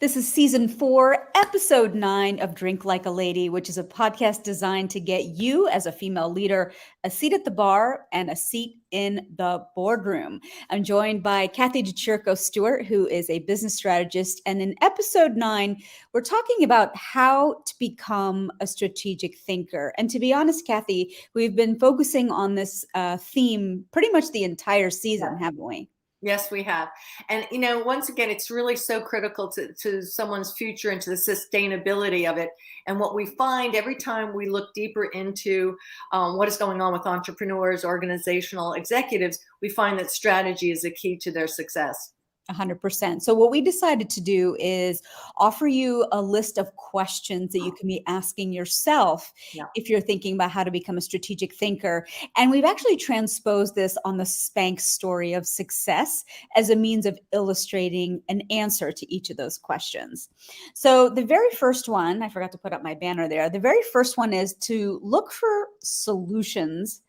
This is season 4, episode 9 of Drink Like a Lady, which is a podcast designed to get you, as a female leader, a seat at the bar and a seat in the boardroom. I'm joined by Kathy DeChirco Stewart, who is a business strategist. And in episode 9, we're talking about how to become a strategic thinker. And to be honest, Kathy, we've been focusing on this theme pretty much the entire season, haven't we? Yes, we have. And, once again, it's really so critical to someone's future and to the sustainability of it. And what we find every time we look deeper into what is going on with entrepreneurs, organizational executives, we find that strategy is a key to their success. 100%. So what we decided to do is offer you a list of questions that you can be asking yourself if you're thinking about how to become a strategic thinker. And we've actually transposed this on the Spanx story of success as a means of illustrating an answer to each of those questions. So the very first one, I forgot to put up my banner there. The very first one is to look for solutions,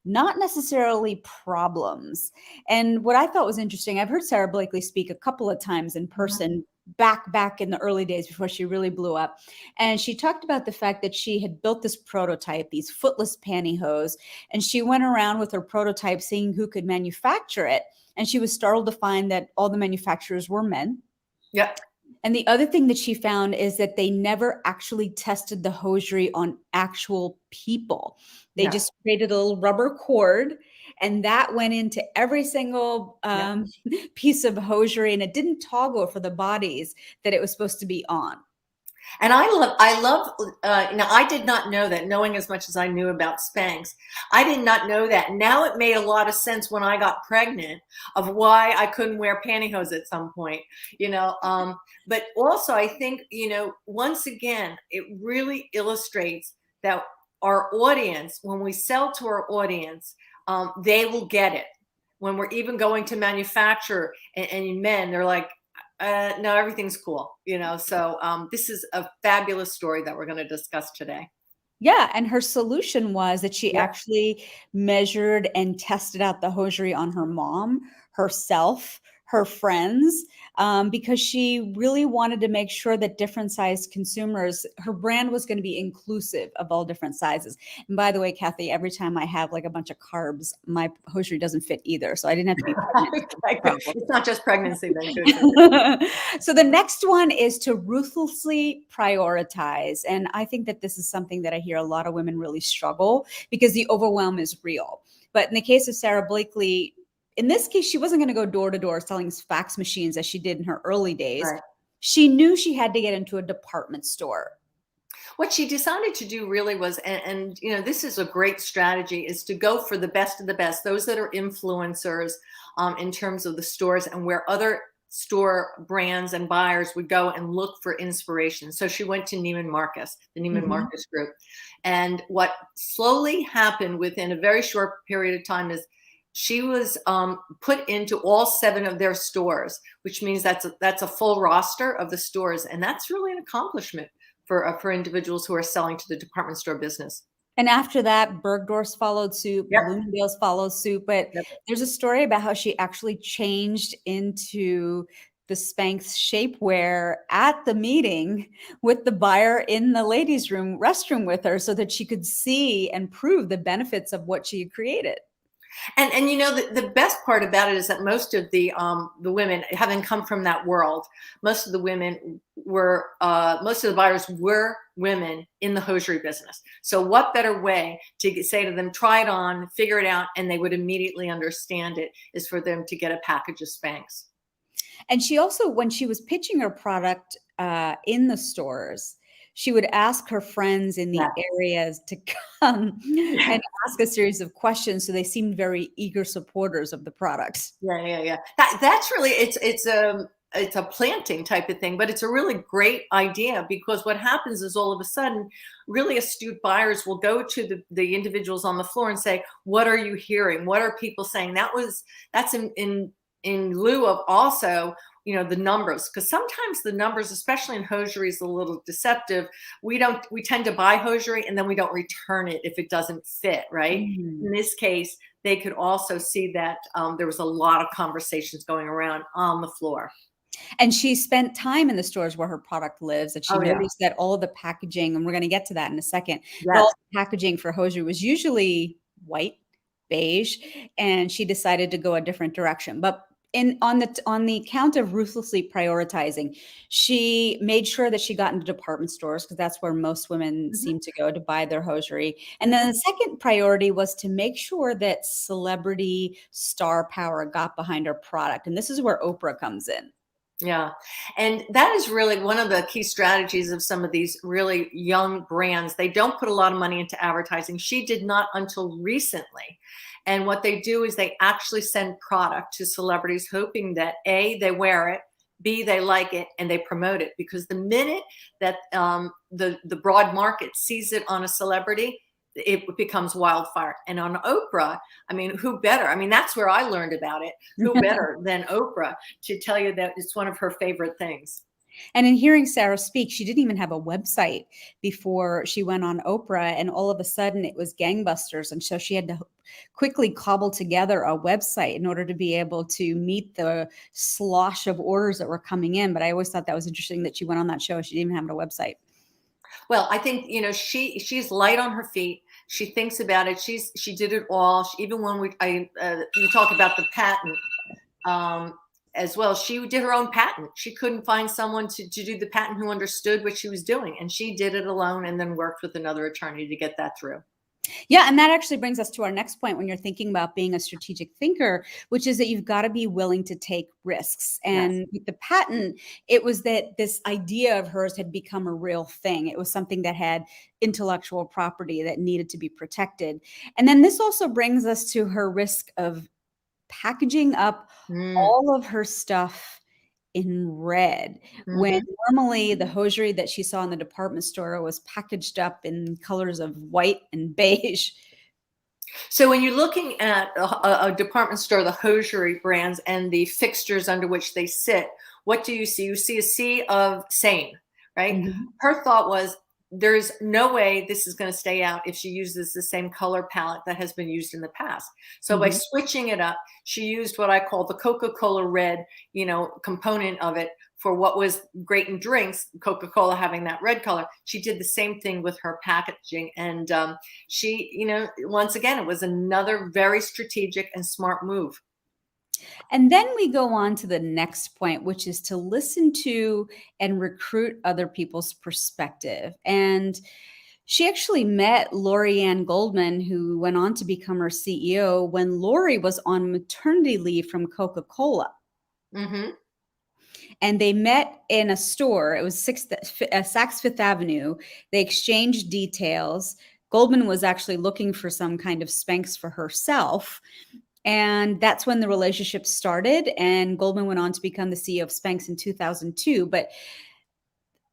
not necessarily problems. And what I thought was interesting, I've heard Sara Blakely speak a couple of times in person back in the early days before she really blew up. And she talked about the fact that she had built this prototype, these footless pantyhose, and she went around with her prototype seeing who could manufacture it. And she was startled to find that all the manufacturers were men. Yep. And the other thing that she found is that they never actually tested the hosiery on actual people. They just created a little rubber cord, and that went into every single piece of hosiery, and it didn't toggle for the bodies that it was supposed to be on. And I love, I did not know that, knowing as much as I knew about Spanx. I did not know that. Now it made a lot of sense when I got pregnant of why I couldn't wear pantyhose at some point, but also I think, once again, it really illustrates that our audience, when we sell to our audience, they will get it. When we're even going to manufacture and men, they're like, no, everything's cool, so this is a fabulous story that we're going to discuss today. Yeah, and her solution was that she actually measured and tested out the hosiery on her mom, herself, her friends, because she really wanted to make sure that different sized consumers, her brand was going to be inclusive of all different sizes. And by the way, Kathy, every time I have like a bunch of carbs, my hosiery doesn't fit either. So I didn't have to be pregnant. It's not just pregnancy then. So the next one is to ruthlessly prioritize. And I think that this is something that I hear a lot of women really struggle because the overwhelm is real. But in the case of Sara Blakely, in this case, she wasn't going to go door to door selling fax machines as she did in her early days. Right. She knew she had to get into a department store. What she decided to do really was, and this is a great strategy, is to go for the best of the best, those that are influencers in terms of the stores and where other store brands and buyers would go and look for inspiration. So she went to Neiman Marcus, the Neiman Marcus group. And what slowly happened within a very short period of time is she was put into all 7 of their stores, which means that's a full roster of the stores. And that's really an accomplishment for individuals who are selling to the department store business. And after that, Bergdorf's followed suit, Bloomingdale's followed suit. But there's a story about how she actually changed into the Spanx shapewear at the meeting with the buyer in the ladies' restroom with her so that she could see and prove the benefits of what she had created. And the best part about it is that most of the women, having come from that world, most of the buyers were women in the hosiery business. So what better way to say to them, try it on, figure it out, and they would immediately understand it, is for them to get a package of Spanx. And she also, when she was pitching her product in the stores, she would ask her friends in the areas to come and ask a series of questions. So they seemed very eager supporters of the product. Yeah. That's really, it's a planting type of thing, but it's a really great idea, because what happens is all of a sudden, really astute buyers will go to the individuals on the floor and say, what are you hearing? What are people saying? That's in lieu of also, the numbers, because sometimes the numbers, especially in hosiery, is a little deceptive. We tend to buy hosiery and then we don't return it if it doesn't fit, right? In this case, they could also see that there was a lot of conversations going around on the floor. And she spent time in the stores where her product lives, and she Oh yeah. noticed that all of the packaging, and we're going to get to that in a second, but all Yes. the packaging for hosiery was usually white, beige, and she decided to go a different direction. But in on the account of ruthlessly prioritizing, she made sure that she got into department stores because that's where most women Mhm. seem to go to buy their hosiery. And then Mhm. the second priority was to make sure that celebrity star power got behind her product. And this is where Oprah comes in. Yeah. And that is really one of the key strategies of some of these really young brands. They don't put a lot of money into advertising. She did not until recently. And what they do is they actually send product to celebrities, hoping that A, they wear it, B, they like it, and they promote it. Because the minute that the broad market sees it on a celebrity, it becomes wildfire. And on Oprah, I mean, who better? I mean, that's where I learned about it. Who better than Oprah to tell you that it's one of her favorite things? And in hearing Sara speak, she didn't even have a website before she went on Oprah. And all of a sudden it was gangbusters. And so she had to quickly cobble together a website in order to be able to meet the slosh of orders that were coming in. But I always thought that was interesting that she went on that show. She didn't even have a website. Well, I think she's light on her feet. She thinks about it. She did it all. Even when you talk about the patent, um, as well. She did her own patent. She couldn't find someone to do the patent who understood what she was doing. And she did it alone and then worked with another attorney to get that through. Yeah, and that actually brings us to our next point when you're thinking about being a strategic thinker, which is that you've got to be willing to take risks. Yes. And with the patent, it was that this idea of hers had become a real thing. It was something that had intellectual property that needed to be protected. And then this also brings us to her risk of packaging up Mm, all of her stuff in red, when mhm. normally the hosiery that she saw in the department store was packaged up in colors of white and beige. So when you're looking at a department store, the hosiery brands and the fixtures under which they sit, what do you see? You see a sea of same, right? Mhm. Her thought was, there's no way this is going to stay out if she uses the same color palette that has been used in the past. So by Mhm. switching it up, she used what I call the Coca-Cola red, component of it for what was great in drinks, Coca-Cola having that red color. She did the same thing with her packaging. And once again, it was another very strategic and smart move. And then we go on to the next point, which is to listen to and recruit other people's perspective. And she actually met Lori Ann Goldman, who went on to become her CEO when Lori was on maternity leave from Coca-Cola. Hmm. And they met in a store. It was Saks Fifth Avenue. They exchanged details. Goldman was actually looking for some kind of Spanx for herself. And that's when the relationship started. And Goldman went on to become the CEO of Spanx in 2002. But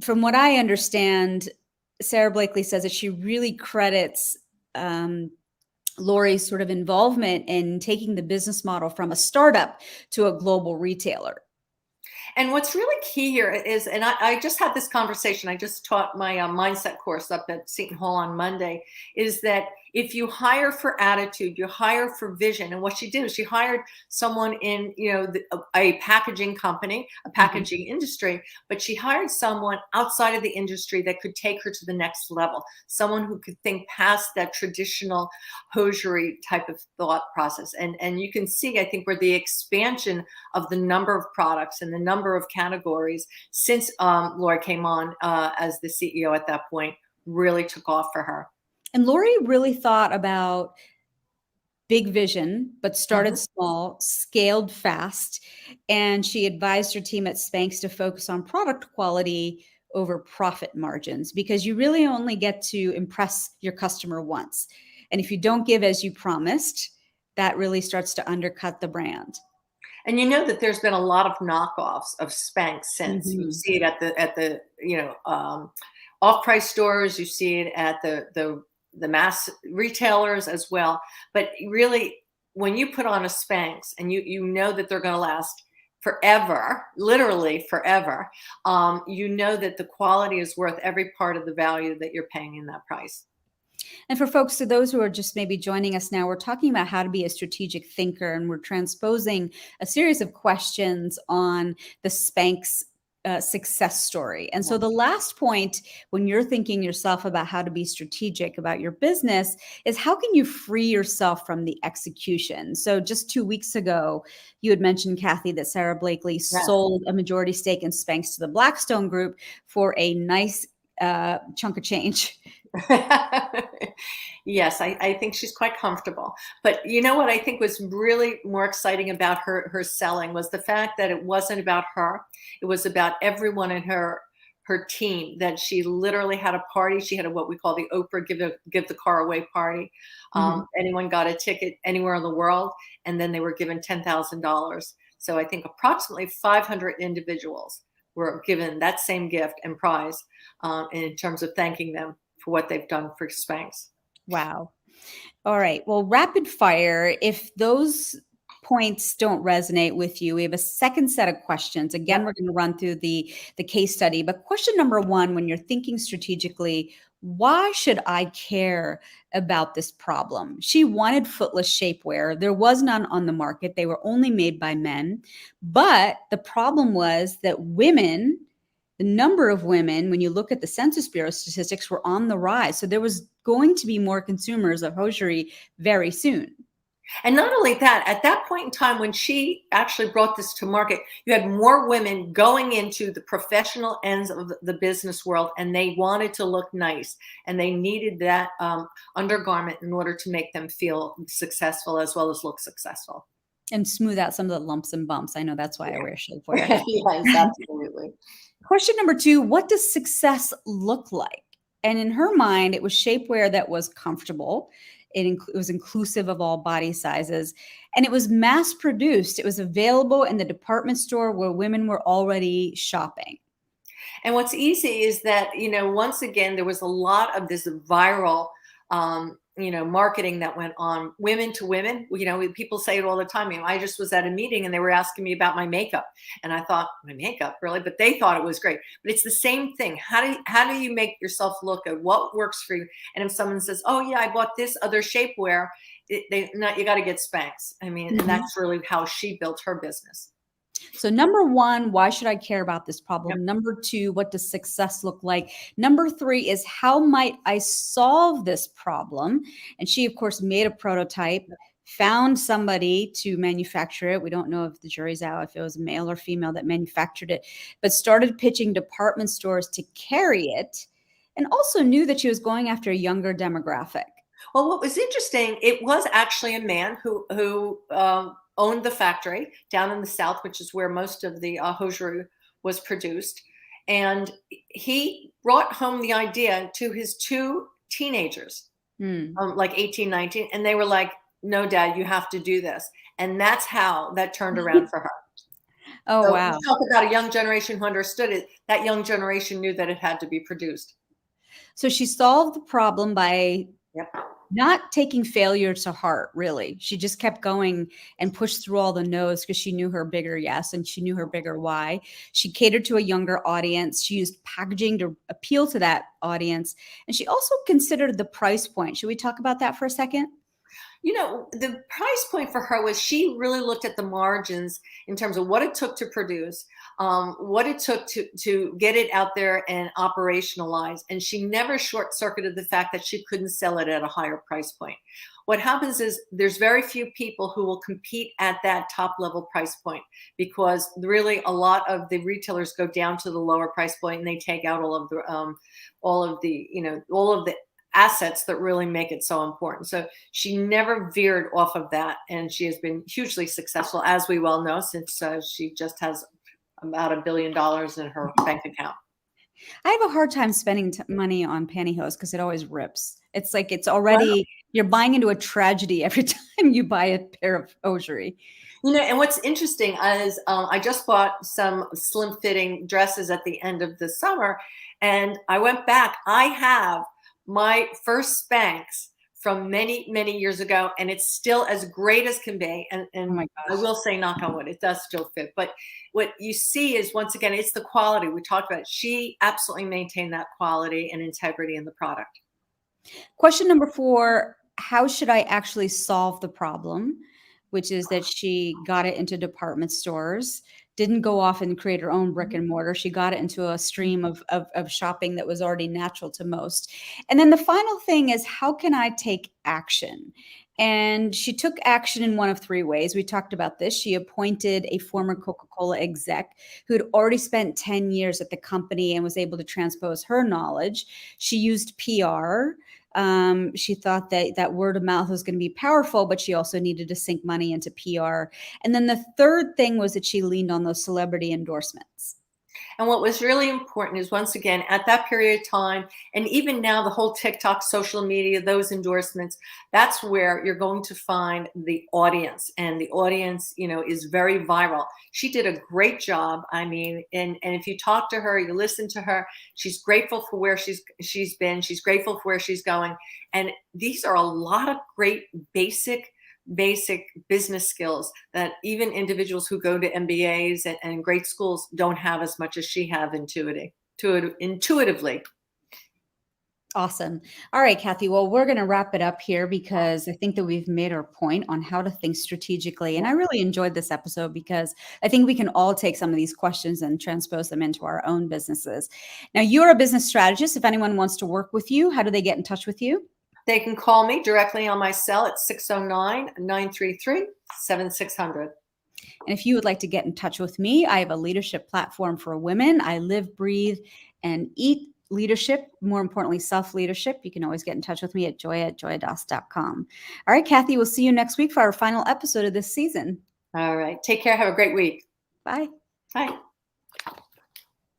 from what I understand, Sara Blakely says that she really credits um, Lori's sort of involvement in taking the business model from a startup to a global retailer. And what's really key here is, and I just had this conversation, I just taught my mindset course up at Seton Hall on Monday, is that if you hire for attitude, you hire for vision. And what she did is she hired someone in, a packaging company, a Mhm. packaging industry, but she hired someone outside of the industry that could take her to the next level, someone who could think past that traditional hosiery type of thought process. And you can see, I think, where the expansion of the number of products and the number of categories since Laura came on as the CEO at that point really took off for her. And Lori really thought about big vision, but started Mhm. small, scaled fast, and she advised her team at Spanx to focus on product quality over profit margins because you really only get to impress your customer once. And if you don't give as you promised, that really starts to undercut the brand. And you know that there's been a lot of knockoffs of Spanx since. You Mhm. see it at the off-price stores. You see it at the mass retailers as well. But really, when you put on a Spanx and you know that they're going to last forever, literally forever, you know that the quality is worth every part of the value that you're paying in that price. And for folks, so those who are just maybe joining us now, we're talking about how to be a strategic thinker, and we're transposing a series of questions on the Spanx success story. And so the last point when you're thinking yourself about how to be strategic about your business is how can you free yourself from the execution? So just 2 weeks ago, you had mentioned, Kathy, that Sara Blakely sold a majority stake in Spanx to the Blackstone Group for a nice chunk of change. Yes, I think she's quite comfortable. But you know what I think was really more exciting about her selling was the fact that it wasn't about her. It was about everyone in her team, that she literally had a party. She had what we call the Oprah give the car away party. Anyone got a ticket anywhere in the world, and then they were given $10,000. So I think approximately 500 individuals were given that same gift and prize in terms of thanking them for what they've done for Spanx. Wow. All right. Well, rapid fire. If those points don't resonate with you, we have a second set of questions. Again, we're going to run through the case study. But question number one, when you're thinking strategically, why should I care about this problem? She wanted footless shapewear. There was none on the market. They were only made by men. But the problem was that women, the number of women, when you look at the Census Bureau statistics, were on the rise. So there was going to be more consumers of hosiery very soon. And not only that, at that point in time when she actually brought this to market, you had more women going into the professional ends of the business world, and they wanted to look nice, and they needed that undergarment in order to make them feel successful as well as look successful. And smooth out some of the lumps and bumps. I know that's why I wear shapewear. Yes, absolutely. Question number two, what does success look like? And in her mind, it was shapewear that was comfortable. It was inclusive of all body sizes, and it was mass produced. It was available in the department store where women were already shopping. And what's easy is that, once again, there was a lot of this viral, marketing that went on, women to women. People say it all the time. I just was at a meeting and they were asking me about my makeup, and I thought, my makeup, really? But they thought it was great. But it's the same thing. How do you make yourself look at what works for you? And if someone says, "Oh yeah, I bought this other shapewear," you got to get Spanx. And that's really how she built her business. So number one, why should I care about this problem? Yep. Number two, what does success look like? Number three is how might I solve this problem? And she, of course, made a prototype, found somebody to manufacture it. We don't know if the jury's out, if it was a male or female that manufactured it, but started pitching department stores to carry it, and also knew that she was going after a younger demographic. Well, what was interesting, it was actually a man who owned the factory down in the South, which is where most of the hosiery was produced. And he brought home the idea to his two teenagers, like 18, 19. And they were like, "No, Dad, you have to do this." And that's how that turned around for her. Oh, So wow. you talk about a young generation who understood it. That young generation knew that it had to be produced. So she solved the problem by Yep. not taking failure to heart, really. She just kept going and pushed through all the no's because she knew her bigger yes and she knew her bigger why. She catered to a younger audience. She used packaging to appeal to that audience. And she also considered the price point. Should we talk about that for a second? The price point for her was she really looked at the margins in terms of what it took to produce, what it took to get it out there and operationalize. And she never short circuited the fact that she couldn't sell it at a higher price point. What happens is there's very few people who will compete at that top level price point, because really a lot of the retailers go down to the lower price point and they take out all of the assets that really make it so important. So she never veered off of that, and she has been hugely successful, as we well know, since she just has about $1 billion in her bank account. I have a hard time spending money on pantyhose because it always rips. It's like it's already, you're buying into a tragedy every time you buy a pair of hosiery. And what's interesting is I just bought some slim fitting dresses at the end of the summer, and I went back. I have my first Spanx from many, many years ago, and it's still as great as can be. And Oh my I gosh. will say, knock on wood, it does still fit. But what you see is, once again, it's the quality. We talked about it. She absolutely maintained that quality and integrity in the product. Question number 4, how should I actually solve the problem? Which is that she got it into department stores, didn't go off and create her own brick and mortar. She got it into a stream of shopping that was already natural to most. And then the final thing is, how can I take action? And she took action in one of 3 ways. We talked about this. She appointed a former Coca-Cola exec who had already spent 10 years at the company and was able to transpose her knowledge. She used PR. She thought that word of mouth was going to be powerful, but she also needed to sink money into PR. And then the third thing was that she leaned on those celebrity endorsements. And what was really important is, once again, at that period of time, and even now, the whole TikTok, social media, those endorsements, that's where you're going to find the audience. And the audience, is very viral. She did a great job. I mean, and if you talk to her, you listen to her, she's grateful for where she's been. She's grateful for where she's going. And these are a lot of great basic business skills that even individuals who go to MBAs and great schools don't have as much as she have intuitively. Awesome. All right, Kathy. Well, we're going to wrap it up here because I think that we've made our point on how to think strategically. And I really enjoyed this episode because I think we can all take some of these questions and transpose them into our own businesses. Now, you're a business strategist. If anyone wants to work with you, how do they get in touch with you? They can call me directly on my cell at 609-933-7600. And if you would like to get in touch with me, I have a leadership platform for women. I live, breathe, and eat leadership, more importantly, self-leadership. You can always get in touch with me at joy@joyadas.com. All right, Kathy, we'll see you next week for our final episode of this season. All right. Take care. Have a great week. Bye. Bye.